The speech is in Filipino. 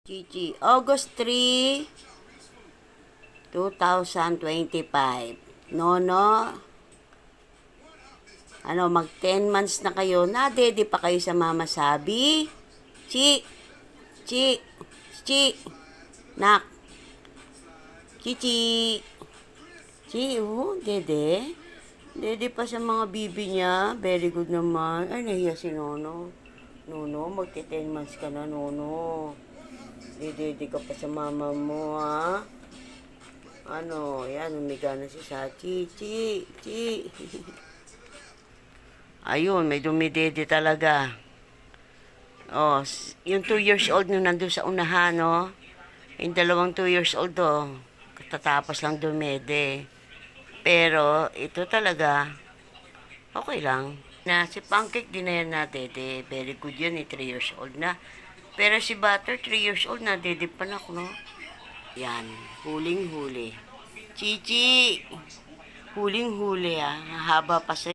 Gigi, August 3, 2025. Nono, mag 10 months na kayo. Nadede pa kayo sa mama sabi? Chi, chi, chi, nak, chichi. Chi, dede. Dede pa sa mga bibi niya. Very good naman. Ay, nahiya si Nono. Nono, magti 10 months ka na, Nono. Dede ka pa sa mama mo, ha? Yan, umiga na si Sachi. Chi. Ayun, may dumidede talaga. Oh, yung 2 years old nung nandun sa unahan, no? Yung dalawang 2 years old, katatapos lang dumede. Pero, ito talaga, okay lang. Na si Pancake din na yan na dede. Very good yun, 3 years old na. Pero si Butter, 3 years old na, dede pa na ako, no? Yan, huling-huli. Chichi! Huling-huli, haba pa sa